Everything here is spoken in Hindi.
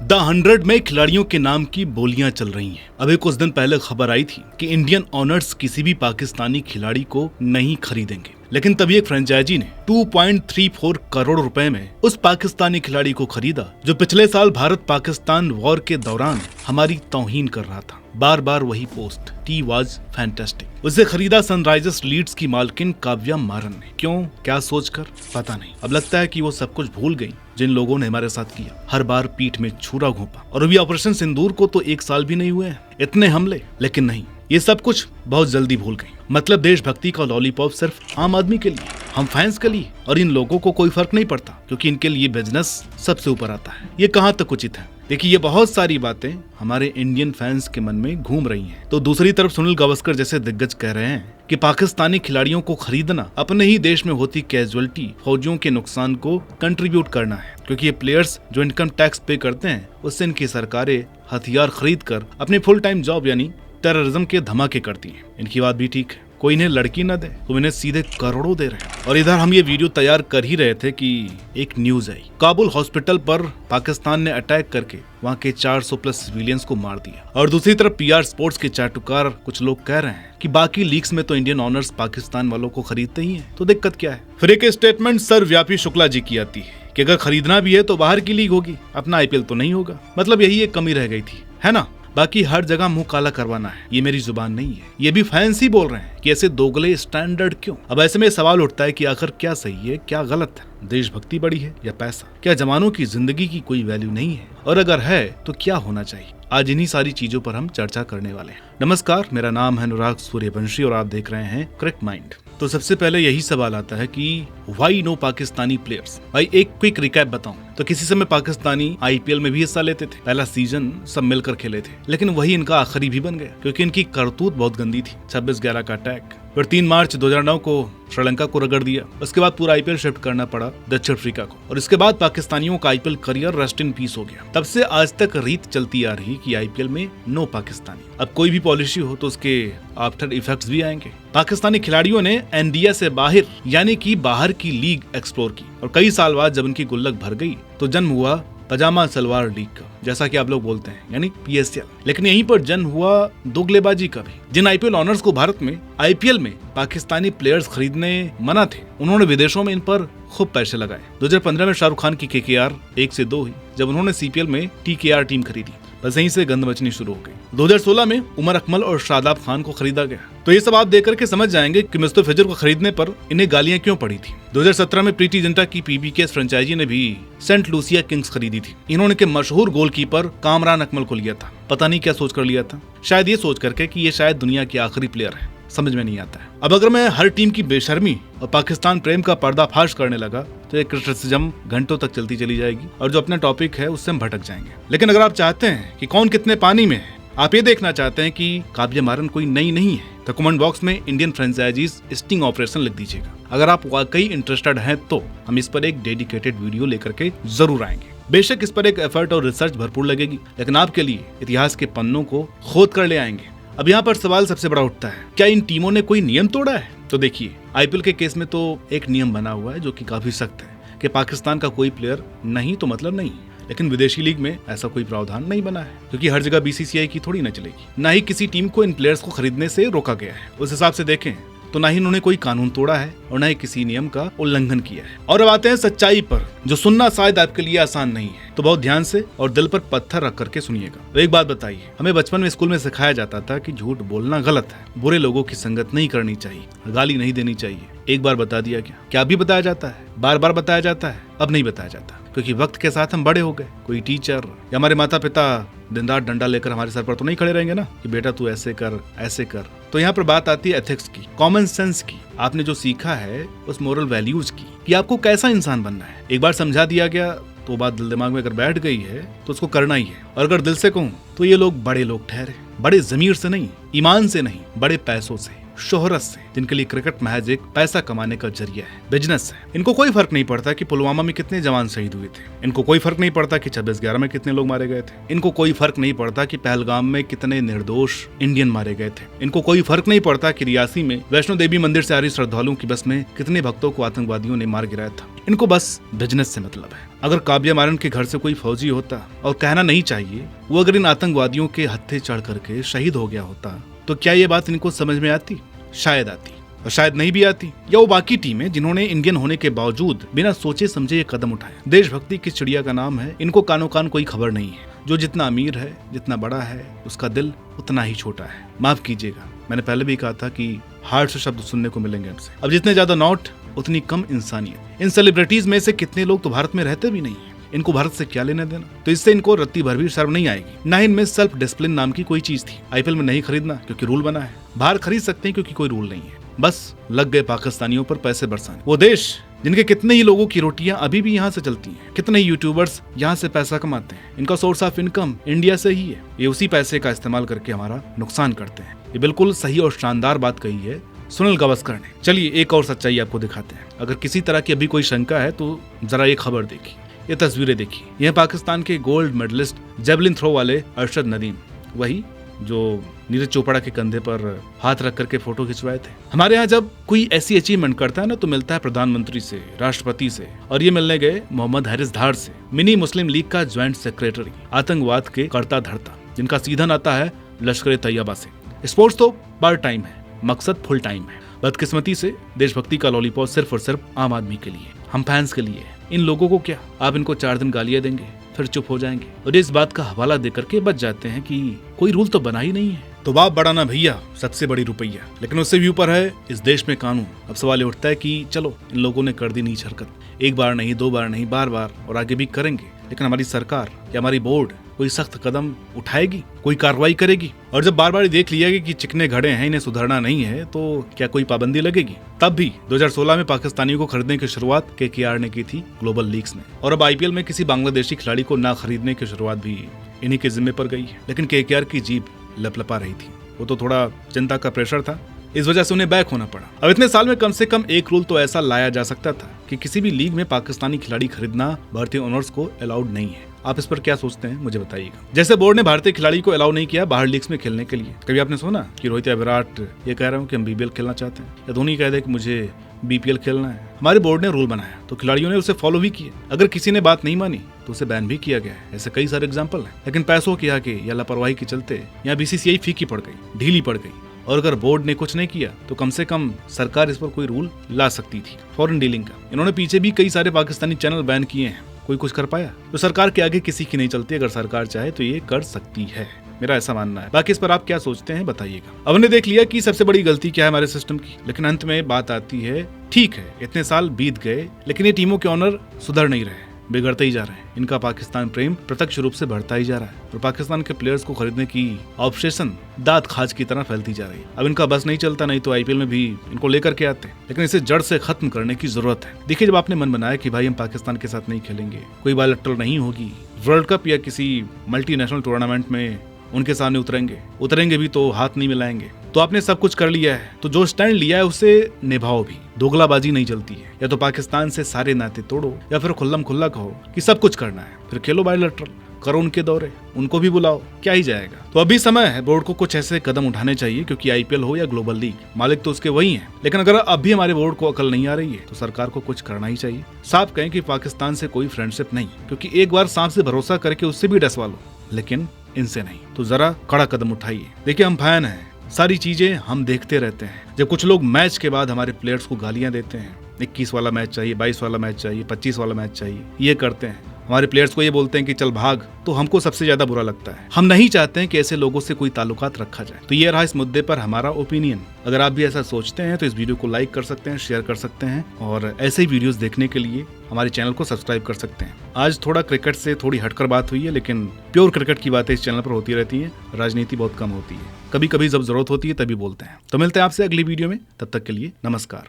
द 100 में खिलाड़ियों के नाम की बोलियां चल रही हैं। अभी कुछ दिन पहले खबर आई थी कि इंडियन ओनर्स किसी भी पाकिस्तानी खिलाड़ी को नहीं खरीदेंगे, लेकिन तभी एक फ्रेंचाइजी ने 2.34 करोड़ रुपए में उस पाकिस्तानी खिलाड़ी को खरीदा जो पिछले साल भारत पाकिस्तान वॉर के दौरान हमारी तौहीन कर रहा था। बार बार वही पोस्ट, टी वाज फैंटास्टिक। उसे खरीदा सनराइजर्स लीड्स की मालकिन काव्या मारन ने। क्यों, क्या सोचकर, पता नहीं। अब लगता है कि वो सब कुछ भूल गई जिन लोगों ने हमारे साथ किया। हर बार पीठ में छुरा घोंपा, और अभी ऑपरेशन सिंदूर को तो 1 साल भी नहीं हुए हैं, इतने हमले। लेकिन नहीं, ये सब कुछ बहुत जल्दी भूल गई। मतलब देशभक्ति का लॉलीपॉप सिर्फ आम आदमी के लिए, हम फैंस के लिए, और इन लोगों को कोई फर्क नहीं पड़ता क्योंकि इनके लिए बिजनेस सबसे ऊपर आता है। ये कहाँ तक उचित है? देखिए, ये बहुत सारी बातें हमारे इंडियन फैंस के मन में घूम रही हैं। तो दूसरी तरफ सुनील गावस्कर जैसे दिग्गज कह रहे हैं कि पाकिस्तानी खिलाड़ियों को खरीदना अपने ही देश में होती कैजुअलिटी, फौजियों के नुकसान को कंट्रीब्यूट करना है, क्योंकि ये प्लेयर्स जो इनकम टैक्स पे करते हैं उससे इनकी सरकारें हथियार खरीद कर अपनी फुल टाइम जॉब यानी टेररिज्म के धमाके करती हैं। इनकी बात भी ठीक है, कोई इन्हें लड़की न दे तो इन्हें सीधे करोड़ों दे रहे हैं। और इधर हम ये वीडियो तैयार कर ही रहे थे कि एक न्यूज आई, काबुल हॉस्पिटल पर पाकिस्तान ने अटैक करके वहाँ के 400 प्लस सिविलियंस को मार दिया। और दूसरी तरफ पीआर स्पोर्ट्स के चाटुकार कुछ लोग कह रहे हैं कि बाकी लीग्स में तो इंडियन ओनर्स पाकिस्तान वालों को खरीदते ही हैं, तो दिक्कत क्या है? फिर एक स्टेटमेंट सर्वव्यापी शुक्ला जी की आती है कि अगर खरीदना भी है तो बाहर की लीग होगी, अपना आईपीएल तो नहीं होगा। मतलब यही एक कमी रह गई थी, है ना? बाकी हर जगह मुंह काला करवाना है, ये मेरी जुबान नहीं है। ये भी फैंस ही बोल रहे हैं कि ऐसे दोगले स्टैंडर्ड क्यों? अब ऐसे में सवाल उठता है कि आखिर क्या सही है, क्या गलत है? देशभक्ति बड़ी है या पैसा? क्या जवानों की जिंदगी की कोई वैल्यू नहीं है? और अगर है तो क्या होना चाहिए? आज इन्हीं सारी चीजों पर हम चर्चा करने वाले हैं। नमस्कार, मेरा नाम है अनुराग सूर्यवंशी और आप देख रहे हैं करेक्ट माइंड। तो सबसे पहले यही सवाल आता है कि व्हाई नो पाकिस्तानी प्लेयर्स? भाई एक क्विक रिकैप बताऊं तो किसी समय पाकिस्तानी आईपीएल में भी हिस्सा लेते थे, पहला सीजन सब मिलकर खेले थे, लेकिन वही इनका आखिरी भी बन गया क्योंकि इनकी करतूत बहुत गंदी थी। 26/11 का अटैक, फिर 3 मार्च 2009 को श्रीलंका को रगड़ दिया। उसके बाद पूरा आईपीएल शिफ्ट करना पड़ा दक्षिण अफ्रीका को, और इसके बाद पाकिस्तानियों का IPL career rest in peace हो गया। तब से आज तक रीत चलती आ रही कि आईपीएल में नो पाकिस्तानी। अब कोई भी पॉलिसी हो तो उसके आफ्टर इफेक्ट्स भी आएंगे। पाकिस्तानी खिलाड़ियों ने एनडीए से बाहर यानी कि बाहर की लीग एक्सप्लोर की, और कई साल बाद जब उनकी गुल्लक भर गई तो जन्म हुआ पजामा सलवार लीग का, जैसा कि आप लोग बोलते हैं, यानी पीएसएल। लेकिन यहीं पर जन्म हुआ दोगलेबाजी का भी। जिन आईपीएल ऑनर्स को भारत में आईपीएल में पाकिस्तानी प्लेयर्स खरीदने मना थे, उन्होंने विदेशों में इन पर खूब पैसे लगाए। 2015 में शाहरुख खान की केकेआर 1 से 2 हुई जब उन्होंने सीपीएल में टीकेआर टीम खरीदी। बस यहीं से गंद मचनी शुरू हो गई। 2016 में उमर अकमल और शादाब खान को खरीदा गया। तो ये सब आप देख करके समझ जाएंगे कि मुस्तफिजुर को खरीदने पर इन्हें गालियां क्यों पड़ी थी। 2017 में प्रीति जिंटा की पीबीके फ्रेंचाइजी ने भी सेंट लूसिया किंग्स खरीदी थी। इन्होंने के मशहूर गोलकीपर कामरान अकमल को लिया था। पता नहीं क्या सोच कर लिया था, शायद ये सोच करके कि ये शायद दुनिया के आखिरी प्लेयर है। समझ में नहीं आता है। अब अगर मैं हर टीम की बेशर्मी और पाकिस्तान प्रेम का पर्दाफाश करने लगा तो ये क्रिटिसिज्म घंटों तक चलती चली जाएगी और जो अपना टॉपिक है उससे हम भटक जाएंगे। लेकिन अगर आप चाहते हैं कि कौन कितने पानी में है, आप ये देखना चाहते हैं कि काव्या मारन कोई नई नहीं है, तो कमेंट बॉक्स में इंडियन फ्रेंचाइजीज स्टिंग ऑपरेशन लिख दीजिएगा। अगर आप वाकई इंटरेस्टेड हैं तो हम इस पर एक डेडिकेटेड वीडियो लेकर के जरूर आएंगे। बेशक इस पर एक एफर्ट और रिसर्च भरपूर लगेगी, लेकिन आपके लिए इतिहास के पन्नों को खोद कर ले आएंगे। अब यहाँ पर सवाल सबसे बड़ा उठता है, क्या इन टीमों ने कोई नियम तोड़ा है? तो देखिए, आईपीएल के केस में तो एक नियम बना हुआ है जो कि काफी सख्त है कि पाकिस्तान का कोई प्लेयर नहीं तो मतलब नहीं। लेकिन विदेशी लीग में ऐसा कोई प्रावधान नहीं बना है, क्योंकि हर जगह बीसीसीआई की थोड़ी न चलेगी। ना ही किसी टीम को इन प्लेयर्स को खरीदने से रोका गया है। उस हिसाब से देखें तो ना ही उन्होंने कोई कानून तोड़ा है और ना ही किसी नियम का उल्लंघन किया है। और अब आते हैं सच्चाई पर, जो सुनना शायद आपके लिए आसान नहीं है, तो बहुत ध्यान से और दिल पर पत्थर रख करके सुनिएगा। तो एक बात बताइए, हमें बचपन में स्कूल में सिखाया जाता था कि झूठ बोलना गलत है, बुरे लोगों की संगत नहीं करनी चाहिए, गाली नहीं देनी चाहिए। एक बार बता दिया क्या अभी बताया जाता है? बार बार बताया जाता है? अब नहीं बताया जाता, क्योंकि वक्त के साथ हम बड़े हो गए। कोई टीचर या हमारे माता पिता दिन रात डंडा लेकर हमारे सर पर तो नहीं खड़े रहेंगे ना कि बेटा तू ऐसे कर ऐसे कर। तो यहाँ पर बात आती है एथिक्स की, कॉमन सेंस की। आपने जो सीखा है उस मोरल वैल्यूज की कि आपको कैसा इंसान बनना है। एक बार समझा दिया गया तो बात दिल दिमाग में अगर बैठ गई है तो उसको करना ही है। और अगर दिल से कहूँ तो ये लोग बड़े लोग ठहरे, बड़े जमीर से नहीं, ईमान से नहीं, बड़े पैसों से। शोहरत से, जिनके लिए क्रिकेट महज एक पैसा कमाने का जरिया है, बिजनेस है। इनको कोई फर्क नहीं पड़ता कि पुलवामा में कितने जवान शहीद हुए थे, इनको कोई फर्क नहीं पड़ता कि 26/11 में कितने लोग मारे गए थे, इनको कोई फर्क नहीं पड़ता कि पहलगाम में कितने निर्दोष इंडियन मारे गए थे, इनको कोई फर्क नहीं पड़ता कि रियासी में वैष्णो देवी मंदिर से आ रही श्रद्धालुओं की बस में कितने भक्तों को आतंकवादियों ने मार गिराया था। इनको बस बिजनेस से मतलब है। अगर काबिया मारन के घर से कोई फौजी होता, और कहना नहीं चाहिए वो अगर इन आतंकवादियों के हत्थे चढ़ करके शहीद हो गया होता, तो क्या ये बात इनको समझ में आती? शायद आती, और शायद नहीं भी आती। या वो बाकी टीमें जिन्होंने इंडियन होने के बावजूद बिना सोचे समझे ये कदम उठाया। देशभक्ति किस चिड़िया का नाम है, इनको कानो कान कोई खबर नहीं है। जो जितना अमीर है, जितना बड़ा है, उसका दिल उतना ही छोटा है। माफ कीजिएगा, मैंने पहले भी कहा था कि हार्ड से शब्द सुनने को मिलेंगे हमसे। अब जितने ज्यादा नोट उतनी कम इंसानियत। इन सेलिब्रिटीज में से कितने लोग तो भारत में रहते भी नहीं है, इनको भारत से क्या लेना देना। तो इससे इनको रत्ती भर भी शर्म नहीं आएगी। ना इनमें सेल्फ डिसिप्लिन नाम की कोई चीज थी। आईपीएल में नहीं खरीदना क्योंकि रूल बना है, बाहर खरीद सकते हैं क्योंकि कोई रूल नहीं है। बस लग गए पाकिस्तानियों पर पैसे बरसाने। वो देश जिनके कितने ही लोगों की रोटियां अभी भी यहाँ से चलती हैं, कितने ही यूट्यूबर्स यहाँ से पैसा कमाते हैं। इनका सोर्स ऑफ इनकम इंडिया से ही है। ये उसी पैसे का इस्तेमाल करके हमारा नुकसान करते हैं। ये बिल्कुल सही और शानदार बात कही है सुनील गावस्कर ने। चलिए एक और सच्चाई आपको दिखाते हैं। अगर किसी तरह की अभी कोई शंका है तो जरा ये खबर देखिए, ये तस्वीरें देखिए। यह पाकिस्तान के गोल्ड मेडलिस्ट जेवलिन थ्रो वाले अरशद नदीम, वही जो नीरज चोपड़ा के कंधे पर हाथ रख करके फोटो खिंचवाए थे। हमारे यहाँ जब कोई ऐसी अचीवमेंट करता है ना, तो मिलता है प्रधानमंत्री से, राष्ट्रपति से, और ये मिलने गए मोहम्मद हारिस धार से, मिनी मुस्लिम लीग का ज्वाइंट सेक्रेटरी, आतंकवाद के कर्ता धर्ता, जिनका सीधा नाता है लश्कर तैयबा से। स्पोर्ट्स तो पार्ट टाइम है, मकसद फुल टाइम है। बदकिस्मती से देशभक्ति का लॉलीपॉप सिर्फ और सिर्फ आम आदमी के लिए, हम फैंस के लिए। इन लोगों को क्या, आप इनको 4 दिन गालियां देंगे फिर चुप हो जाएंगे और इस बात का हवाला देकर के बच जाते हैं कि कोई रूल तो बना ही नहीं है। तो बाप बड़ा ना भैया, सबसे बड़ी रुपैया, लेकिन उससे भी ऊपर है इस देश में कानून। अब सवाल ये उठता है कि चलो इन लोगों ने कर दी नीच हरकत, एक बार नहीं, 2 बार नहीं, बार बार, और आगे भी करेंगे, लेकिन हमारी सरकार या हमारी बोर्ड कोई सख्त कदम उठाएगी, कोई कार्रवाई करेगी? और जब बार बार देख लिया कि चिकने घड़े हैं, इन्हें सुधरना नहीं है, तो क्या कोई पाबंदी लगेगी? तब भी 2016 में पाकिस्तानियों को खरीदने की शुरुआत केकेआर ने की थी ग्लोबल लीग्स में, और अब आईपीएल में किसी बांग्लादेशी खिलाड़ी को ना खरीदने की शुरुआत भी इन्हीं के जिम्मे पर गई है। लेकिन केकेआर की जीभ लपलपा रही थी, वो तो थोड़ा जनता का प्रेशर था, इस वजह से उन्हें बैक होना पड़ा। अब इतने साल में कम से कम एक रूल तो ऐसा लाया जा सकता था कि किसी भी लीग में पाकिस्तानी खिलाड़ी खरीदना भारतीय ओनर्स को अलाउड नहीं है। आप इस पर क्या सोचते हैं, मुझे बताइएगा। जैसे बोर्ड ने भारतीय खिलाड़ी को अलाउ नहीं किया बाहर लीग्स में खेलने के लिए। कभी आपने सुना कि रोहित या विराट ये कह रहे हो कि हम बीपीएल खेलना चाहते हैं, या धोनी कह दे कि मुझे बीपीएल खेलना है? हमारे बोर्ड ने रूल बनाया तो खिलाड़ियों ने उसे फॉलो भी किया। अगर किसी ने बात नहीं मानी तो उसे बैन भी किया गया है। ऐसे कई सारे एग्जाम्पल हैं। लेकिन पैसों के आगे या लापरवाही के चलते यहाँ बीसीसीआई फीकी पड़ गई, ढीली पड़ गई। और अगर बोर्ड ने कुछ नहीं किया तो कम से कम सरकार इस पर कोई रूल ला सकती थी। फॉरेन डीलिंग का इन्होंने पीछे भी कई सारे पाकिस्तानी चैनल बैन किए हैं, कोई कुछ कर पाया? तो सरकार के आगे किसी की नहीं चलती। अगर सरकार चाहे तो ये कर सकती है, मेरा ऐसा मानना है। बाकी इस पर आप क्या सोचते हैं, बताइएगा। अब हमने देख लिया कि सबसे बड़ी गलती क्या है हमारे सिस्टम की, लेकिन अंत में बात आती है, ठीक है इतने साल बीत गए लेकिन ये टीमों के ऑनर सुधर नहीं रहे, बिगड़ते ही जा रहे हैं। इनका पाकिस्तान प्रेम प्रत्यक्ष रूप से बढ़ता ही जा रहा है और पाकिस्तान के प्लेयर्स को खरीदने की ऑब्सेशन दांत खाज की तरह फैलती जा रही है। अब इनका बस नहीं चलता, नहीं तो आईपीएल में भी इनको लेकर के आते, लेकिन इसे जड़ से खत्म करने की जरूरत है। देखिए, जब आपने मन बनाया कि भाई हम पाकिस्तान के साथ नहीं खेलेंगे, कोई बायलैटरल नहीं होगी, वर्ल्ड कप या किसी मल्टीनेशनल टूर्नामेंट में उनके सामने उतरेंगे भी तो हाथ नहीं मिलाएंगे, तो आपने सब कुछ कर लिया है, तो जो स्टैंड लिया है उसे निभाओ भी। दोगलाबाजी नहीं चलती है। या तो पाकिस्तान से सारे नाते तोड़ो या फिर खुल्लम खुल्ला कहो कि सब कुछ करना है, फिर खेलो बायलैटरल, करो उनके दौरे, उनको भी बुलाओ, क्या ही जाएगा। तो अभी समय है बोर्ड को कुछ ऐसे कदम उठाने चाहिए, क्योंकि आईपीएल हो या ग्लोबल लीग, मालिक तो उसके वही हैं। लेकिन अगर अब भी हमारे बोर्ड को अकल नहीं आ रही है तो सरकार को कुछ करना ही चाहिए। साफ कहें कि पाकिस्तान से कोई फ्रेंडशिप नहीं, क्योंकि एक बार सांप से भरोसा करके उससे भी डसवा लो, लेकिन इनसे नहीं। तो जरा कड़ा कदम उठाइए। देखिए, हम फैन हैं, सारी चीजें हम देखते रहते हैं। जब कुछ लोग मैच के बाद हमारे प्लेयर्स को गालियां देते हैं, 21 वाला मैच चाहिए, 22 वाला मैच चाहिए, 25 वाला मैच चाहिए, ये करते हैं, हमारे प्लेयर्स को ये बोलते हैं कि चल भाग, तो हमको सबसे ज्यादा बुरा लगता है। हम नहीं चाहते हैं कि ऐसे लोगों से कोई ताल्लुकात रखा जाए। तो ये रहा इस मुद्दे पर हमारा ओपिनियन। अगर आप भी ऐसा सोचते हैं तो इस वीडियो को लाइक कर सकते हैं, शेयर कर सकते हैं, और ऐसे ही वीडियोस देखने के लिए हमारे चैनल को सब्सक्राइब कर सकते हैं। आज थोड़ा क्रिकेट से थोड़ी हटकर बात हुई है, लेकिन प्योर क्रिकेट की बातें इस चैनल पर होती रहती है, राजनीति बहुत कम होती है। कभी कभी जब जरूरत होती है तभी बोलते हैं। तो मिलते हैं आपसे अगली वीडियो में, तब तक के लिए नमस्कार।